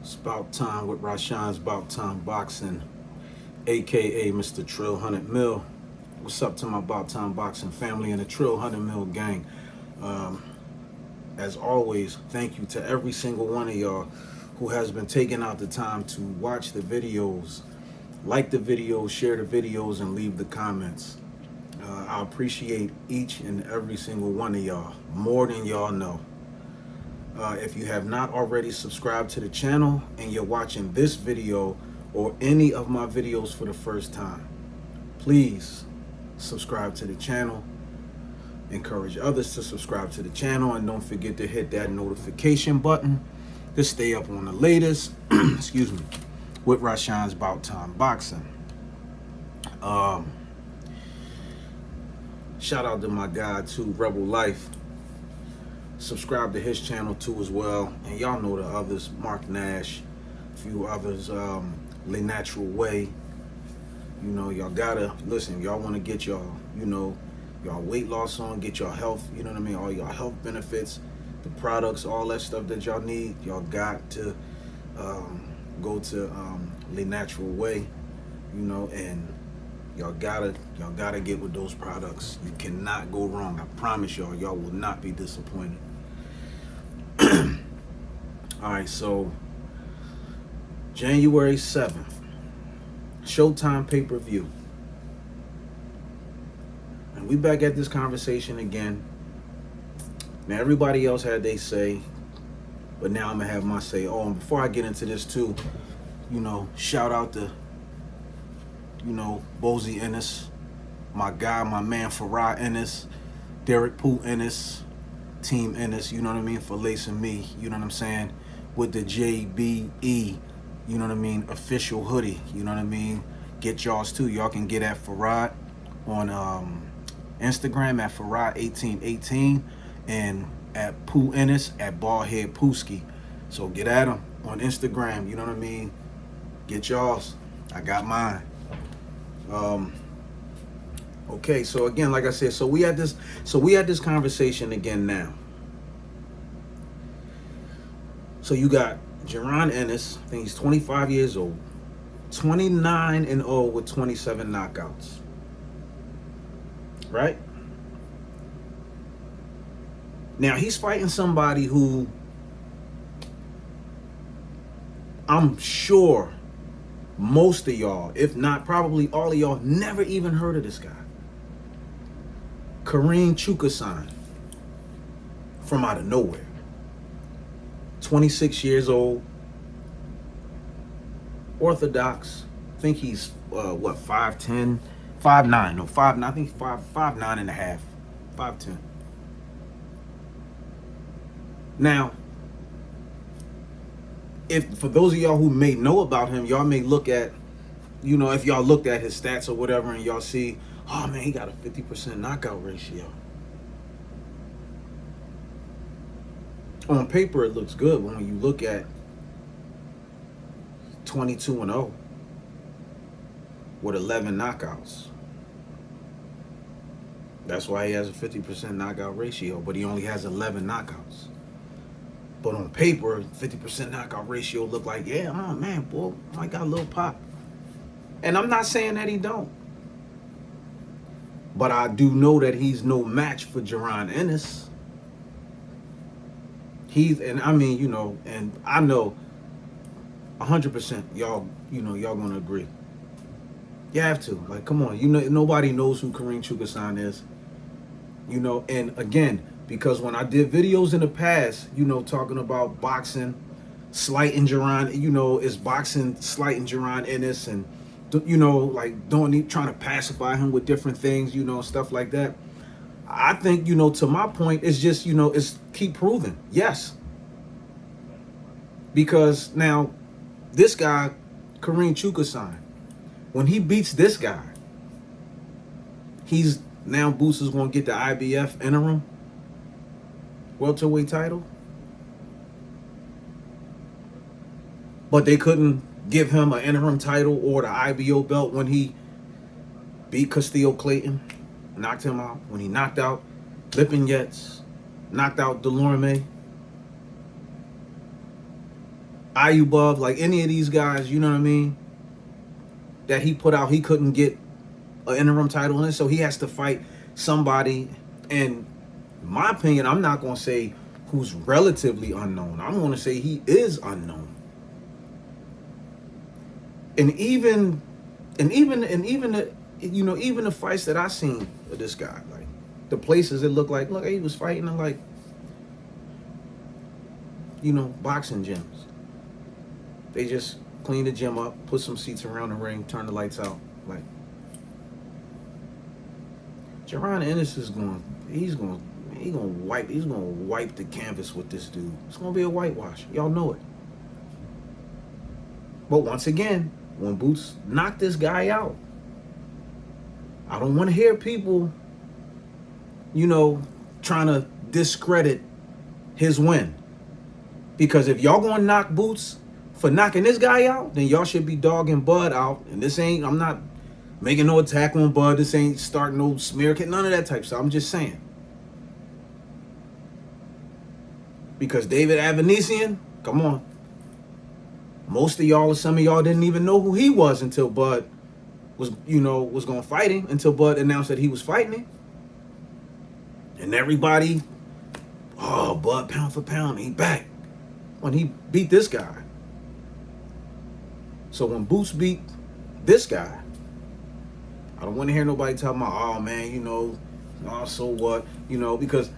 It's about time with Rashawn's About Time Boxing, aka Mr. Trill 100 Mil. What's up to my About Time Boxing family and the Trill 100 Mil gang? Um, as always, thank you to every single one of y'all who has been taking out the time to watch the videos, like the videos, share the videos, and leave the comments. I appreciate each and every single one of y'all more than y'all know. If you have not already subscribed to the channel and you're watching this video or any of my videos for the first time, please subscribe to the channel. Encourage others to subscribe to the channel, and don't forget to hit that notification button to stay up on the latest excuse me, with Rashawn's About Time Boxing. Shout out to my guy too, Rebel Life. Subscribe to his channel too as well, and y'all know the others, Mark Nash, a few others, Le Natural Way. You know, y'all gotta listen. Y'all want to get y'all, y'all weight loss on, get y'all health, you know what I mean, all y'all health benefits, the products, all that stuff that y'all need. Y'all got to go to Le Natural Way, and y'all gotta get with those products. You cannot go wrong. I promise y'all will not be disappointed. All right, so January 7th, Showtime pay-per-view. And we back at this conversation again. Now, everybody else had their say, but now I'm gonna have my say. Oh, and before I get into this too, shout out to, Bozy Ennis, my guy, my man Farah Ennis, Derek Pooh Ennis, Team Ennis, you know what I mean, for lacing me, you know what I'm saying, with the JBE, you know what I mean, official hoodie, you know what I mean. Get y'all's too. Y'all can get at Farad on Instagram at Farad1818 and at Pooh Ennis at Ballhead Pooski. So get at him on Instagram, you know what I mean. Get y'all's. I got mine. Okay, so again, like I said, so we had this conversation again now. So you got JARON Ennis, I think he's 25 years old, 29-0 with 27 knockouts. Right? Now he's fighting somebody who I'm sure most of y'all, if not probably all of y'all, never even heard of this guy. Chukhadzhian, from out of nowhere. 26 years old. Orthodox. I think he's 5'10", 5'9", no 5'9", I think 5'9" and a half, 5'10". Now, if for those of y'all who may know about him, y'all may look at, if y'all looked at his stats or whatever, and y'all see, oh man, he got a 50% knockout ratio. On paper, it looks good, but when you look at 22-0 with 11 knockouts, that's why he has a 50% knockout ratio, but he only has 11 knockouts. But on paper, 50% knockout ratio look like, yeah, oh man, boy, I got a little pop. And I'm not saying that he don't. But I do know that he's no match for JARON Ennis. And I know 100% y'all gonna agree. You have to. Like, come on. Nobody knows who Chukhadzhian is. And again, because when I did videos in the past, talking about boxing, slighting JARON, is boxing slighting JARON Ennis, and like trying to pacify him with different things, stuff like that. I think, to my point, it's just, it's keep proving. Yes. Because now, this guy, Chukhadzhian, when he beats this guy, Boots is going to get the IBF interim welterweight title. But they couldn't give him an interim title or the IBO belt when he beat Castillo Clayton, knocked him out, when he knocked out Lipinets, knocked out Delorme. Ayubov, like any of these guys, you know what I mean, that he put out, he couldn't get an interim title in, so he has to fight somebody. And in my opinion, I'm not going to say who's relatively unknown. I'm going to say he is unknown. And even the, you know, even the fights that I seen of this guy, like the places it looked like, look, he was fighting in, like, you know, boxing gyms. They just clean the gym up, put some seats around the ring, turn the lights out. Like, JARON Ennis is he's gonna wipe the canvas with this dude. It's gonna be a whitewash. Y'all know it. But once again, when Boots knocked this guy out, I don't want to hear people, you know, trying to discredit his win. Because if y'all gonna knock Boots for knocking this guy out, then y'all should be dogging Bud out. And this ain't, I'm not making no attack on Bud. This ain't starting no smear, none of that type stuff. I'm just saying. Because David Avanesian, come on. Most of y'all or some of y'all didn't even know who he was until Bud was going to fight him, until Bud announced that he was fighting him. And everybody, oh, Bud, pound for pound, he back. When he beat this guy. So when Boots beat this guy, I don't want to hear nobody talking about, oh man, you know, oh, so what, you know, because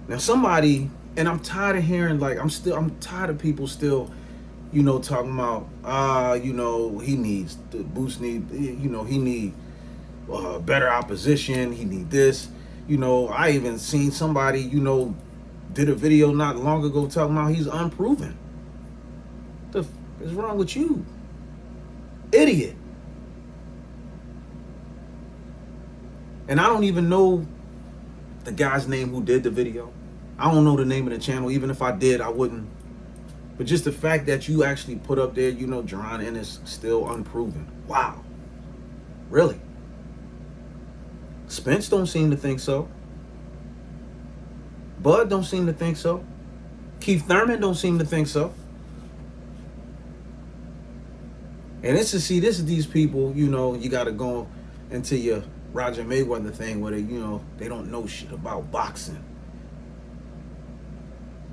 now somebody, and I'm tired of hearing, like, I'm tired of people still, you know, talking about, you know, Boots need, you know, he need better opposition, he need this, you know. I even seen somebody, you know, did a video not long ago talking about he's unproven. What the f is wrong with you? Idiot. And I don't even know the guy's name who did the video. I don't know the name of the channel. Even if I did, I wouldn't. But just the fact that you actually put up there, you know, JARON Ennis still unproven. Wow. Really? Spence don't seem to think so. Bud don't seem to think so. Keith Thurman don't seem to think so. And this is these people, you know, you got to go into your Roger Mayweather thing where they, you know, they don't know shit about boxing.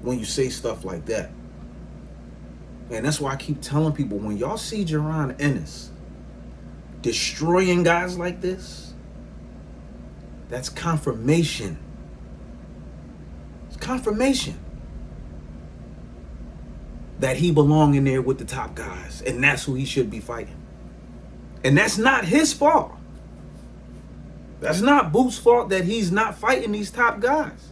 When you say stuff like that. And that's why I keep telling people, when y'all see JARON Ennis destroying guys like this, that's confirmation. It's confirmation that he belong in there with the top guys, and that's who he should be fighting. And that's not his fault. That's not Boots' fault that he's not fighting these top guys.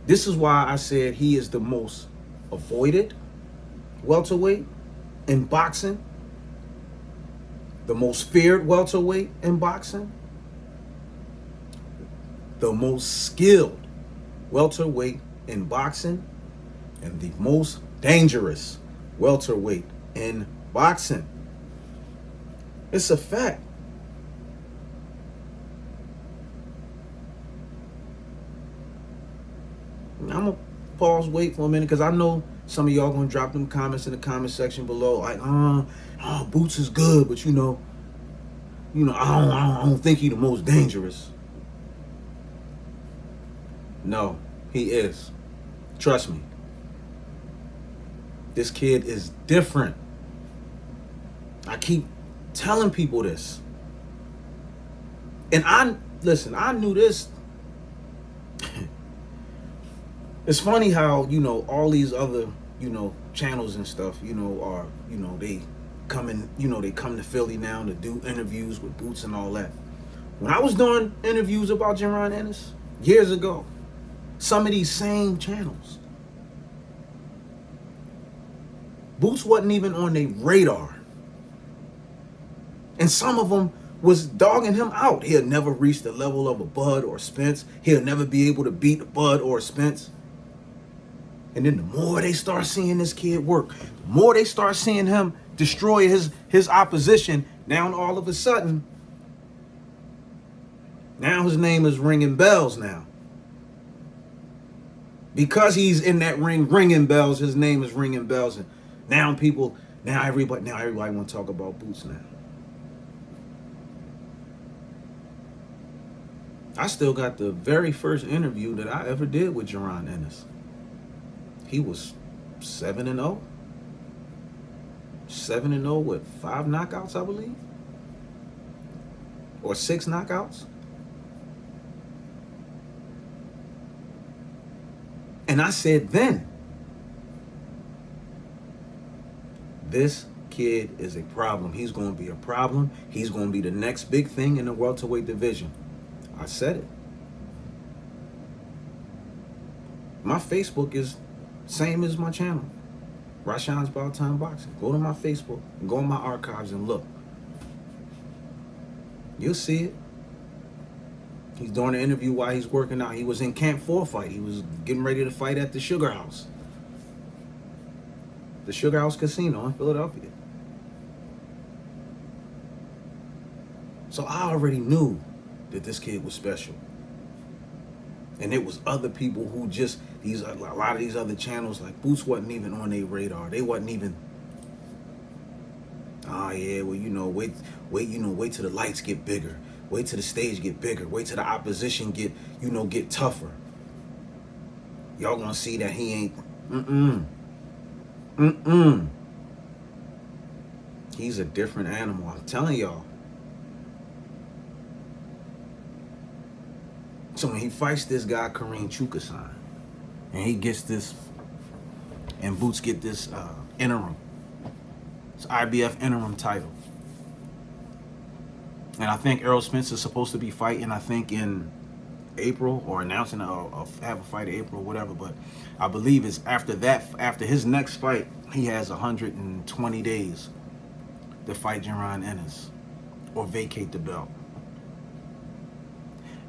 This is why I said he is the most avoided welterweight in boxing, the most feared welterweight in boxing, the most skilled welterweight in boxing, and the most dangerous welterweight in boxing. It's a fact. I'm gonna pause, wait for a minute, because I know some of y'all gonna drop them comments in the comment section below, like, Boots is good, but you know, I don't think he the most dangerous. No, he is. Trust me. This kid is different. I keep telling people this. And I knew this. It's funny how, you know, all these other, you know, channels and stuff, you know, are, you know, they come to Philly now to do interviews with Boots and all that. When I was doing interviews about JARON Ennis years ago, some of these same channels, Boots wasn't even on their radar. And some of them was dogging him out. He'll never reach the level of a Bud or Spence. He'll never be able to beat a Bud or a Spence. And then the more they start seeing this kid work, the more they start seeing him destroy his opposition, now all of a sudden, now his name is ringing bells now. Because he's in that ring ringing bells, his name is ringing bells, and now everybody want to talk about Boots now. I still got the very first interview that I ever did with JARON Ennis. He was 7-0. 7-0 with 5 knockouts, I believe. Or 6 knockouts. And I said then, this kid is a problem. He's going to be a problem. He's going to be the next big thing in the welterweight division. I said it. My Facebook is same as my channel. Rashawn's About Time Boxing. Go to my Facebook and go in my archives and look. You'll see it. He's doing an interview while he's working out. He was in camp for a fight. He was getting ready to fight at the Sugar House. The Sugar House Casino in Philadelphia. So I already knew that this kid was special. And it was other people who just, a lot of these other channels, like Boots wasn't even on their radar. They wasn't even, oh yeah, well, you know, wait till the lights get bigger. Wait till the stage get bigger. Wait till the opposition get tougher. Y'all gonna see that he ain't, He's a different animal, I'm telling y'all. So when he fights this guy, Chukhadzhian, and he gets this, and Boots get this interim, it's IBF interim title. And I think Errol Spence is supposed to be fighting, I think, in April, or announcing have a fight in April, whatever. But I believe it's after that, after his next fight, he has 120 days to fight JARON Ennis or vacate the belt.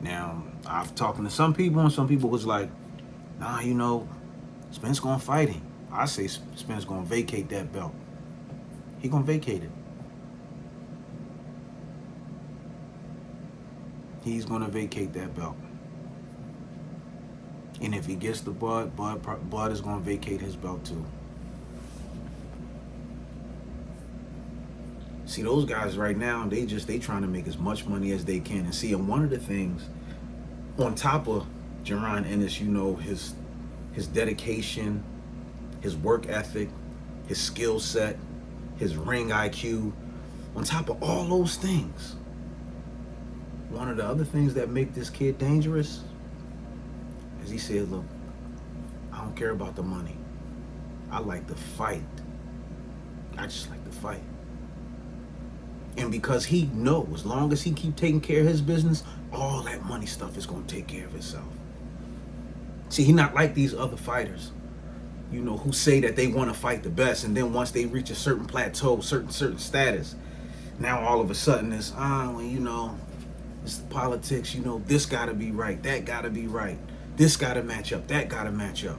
Now, I've talked to some people, and some people was like, nah, you know, Spence gonna fight him. I say Spence gonna vacate that belt. He gonna vacate it. He's gonna vacate that belt. And if he gets the Bud is gonna vacate his belt too. See, those guys right now, they trying to make as much money as they can. And see, and one of the things, on top of JARON Ennis, you know, his dedication, his work ethic, his skill set, his ring IQ, on top of all those things, one of the other things that make this kid dangerous is he said, look, I don't care about the money. I like to fight. I just like to fight. And because he knows, as long as he keep taking care of his business, all that money stuff is going to take care of itself. See, he not like these other fighters, you know, who say that they want to fight the best, and then once they reach a certain plateau, certain status, now all of a sudden it's, well, you know, it's the politics, you know, this got to be right, that got to be right, this got to match up, that got to match up.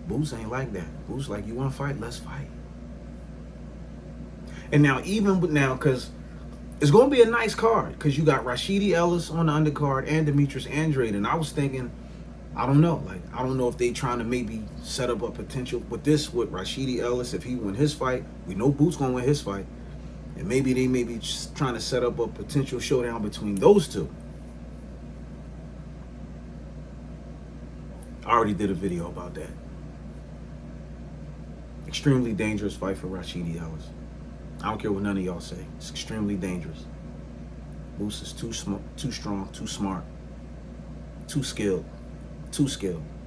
Boots ain't like that. Boots like, you want to fight? Let's fight. And now, because it's going to be a nice card, because you got Rashidi Ellis on the undercard and Demetrius Andrade. And I was thinking, I don't know if they trying to maybe set up a potential with Rashidi Ellis. If he win his fight, we know Boots going to win his fight. And maybe they may be just trying to set up a potential showdown between those two. I already did a video about that. Extremely dangerous fight for Rashidi Ellis. I don't care what none of y'all say. It's extremely dangerous. Boots is too strong, too smart, too skilled.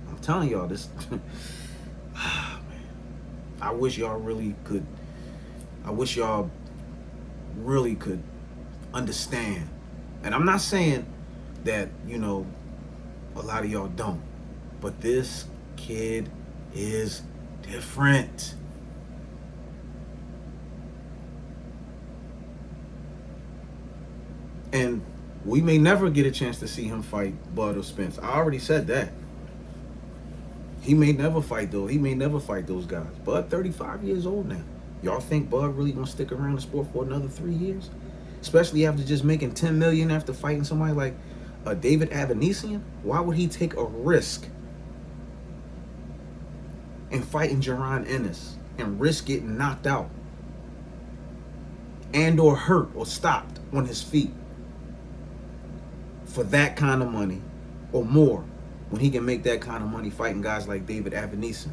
I'm telling y'all this. Man. I wish y'all really could understand. And I'm not saying that, you know, a lot of y'all don't. But this kid is different. And we may never get a chance to see him fight Bud or Spence. I already said that. He may never fight those. He may never fight those guys. Bud, 35 years old now. Y'all think Bud really gonna stick around the sport for another 3 years? Especially after just making $10 million after fighting somebody like David Avanesian, why would he take a risk in fighting JARON Ennis and risk getting knocked out and or hurt or stopped on his feet for that kind of money or more, when he can make that kind of money fighting guys like David Avanesian?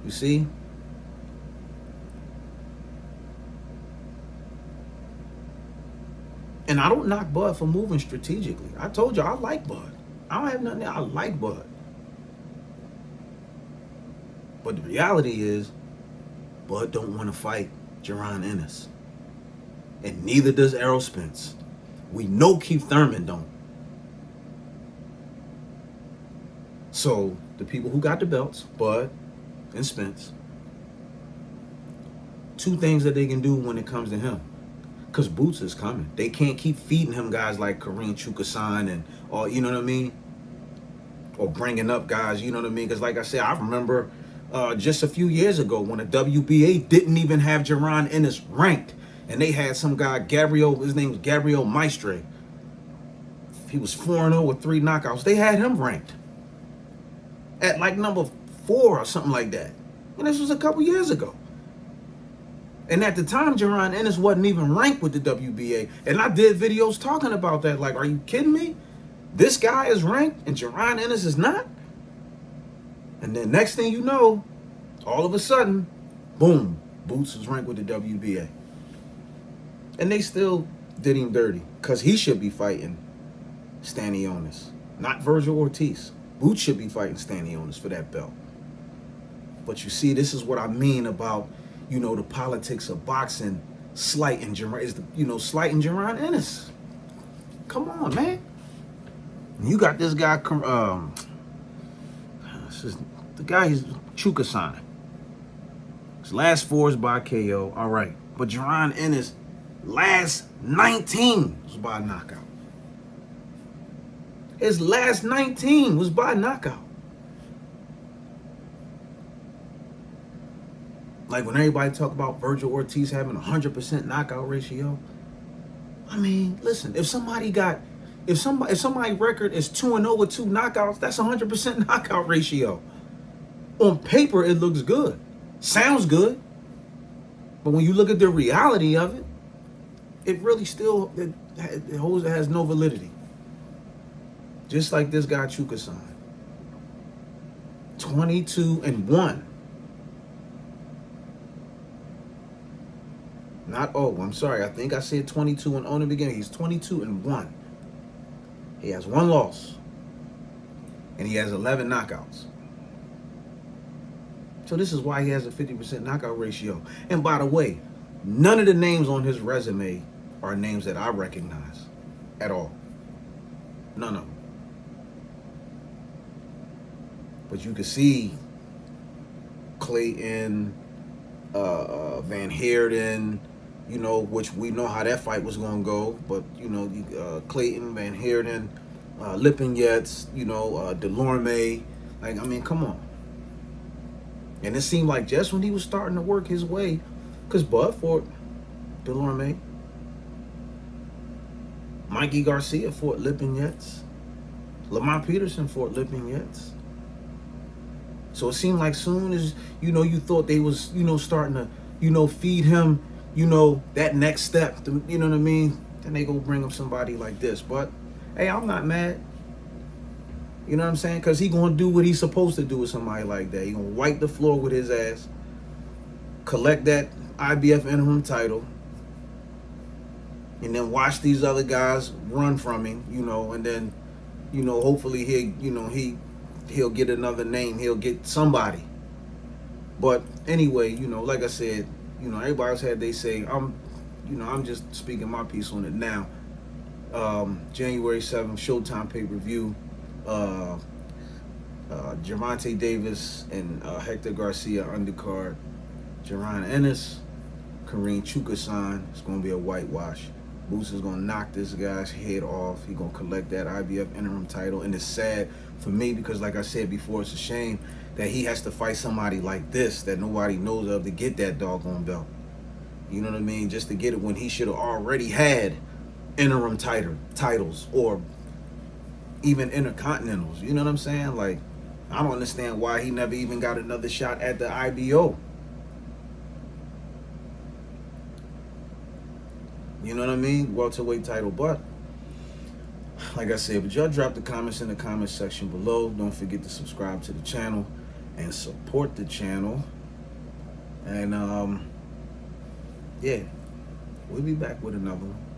You see? And I don't knock Bud for moving strategically. I told you I like Bud. I don't have nothing there. I like Bud. But the reality is, Bud don't want to fight JARON Ennis. And neither does Errol Spence. We know Keith Thurman don't. So the people who got the belts, Bud and Spence, two things that they can do when it comes to him. Because Boots is coming. They can't keep feeding him guys like Kareem Chukhadzhian and all, you know what I mean? Or bringing up guys, you know what I mean? Because like I said, I remember just a few years ago when the WBA didn't even have JARON Ennis ranked. And they had some guy, his name was Gabriel Maestre. He was 4-0 with 3 knockouts. They had him ranked at like number 4 or something like that. And this was a couple years ago. And at the time, JARON Ennis wasn't even ranked with the WBA. And I did videos talking about that. Like, are you kidding me? This guy is ranked and JARON Ennis is not? And then next thing you know, all of a sudden, boom, Boots is ranked with the WBA. And they still did him dirty because he should be fighting Stanionis, not Virgil Ortiz. Boots should be fighting Stanionis for that belt. But you see, this is what I mean about, you know, the politics of boxing, slighting slighting JARON Ennis. Come on, man. You got this guy, the guy is Chukhadzhian. His last 4 is by KO, all right. But JARON Ennis, last 19 was by knockout. His last 19 was by knockout. Like when everybody talk about Virgil Ortiz having a 100% knockout ratio. I mean, listen, if somebody's record is 2-0 with 2 knockouts, that's a 100% knockout ratio. On paper, it looks good. Sounds good. But when you look at the reality of it, it really still has no validity. Just like this guy Chukhadzhian. 22-1. I'm sorry. I think I said 22-0 in the beginning. He's 22-1. He has 1 loss. And he has 11 knockouts. So this is why he has a 50% knockout ratio. And by the way, none of the names on his resume are names that I recognize at all. None of them. But you can see Clayton, Van Heerden, you know, which we know how that fight was going to go. But, you know, Clayton, Van Heerden, Lipinets, you know, Delorme. Like, I mean, come on. And it seemed like just when he was starting to work his way, because Bud fought Delorme, Mikey Garcia fought Lipinets, Lamont Peterson fought Lipinets. So it seemed like soon as, you know, you thought they was, you know, starting to, you know, feed him, you know, that next step, you know what I mean? Then they go bring him somebody like this. But, hey, I'm not mad. You know what I'm saying? Because he going to do what he's supposed to do with somebody like that. He going to wipe the floor with his ass, collect that IBF interim title, and then watch these other guys run from him, you know, and then, you know, hopefully he'll get another name. He'll get somebody. But anyway, you know, like I said, you know, everybody else had they say. I'm just speaking my piece on it now. January 7th, Showtime pay-per-view. Gervonta Davis and Hector Garcia undercard. JARON Ennis, Kareem Chukhadzhian. It's going to be a whitewash. Boots is going to knock this guy's head off. He's going to collect that IBF interim title. And it's sad for me because, like I said before, it's a shame that he has to fight somebody like this that nobody knows of to get that doggone belt. You know what I mean? Just to get it when he should have already had interim titles or even intercontinentals. You know what I'm saying? Like, I don't understand why he never even got another shot at the IBO. You know what I mean? Welterweight title. But like I said, but y'all drop the comments in the comment section below. Don't forget to subscribe to the channel and support the channel. And yeah, we'll be back with another one.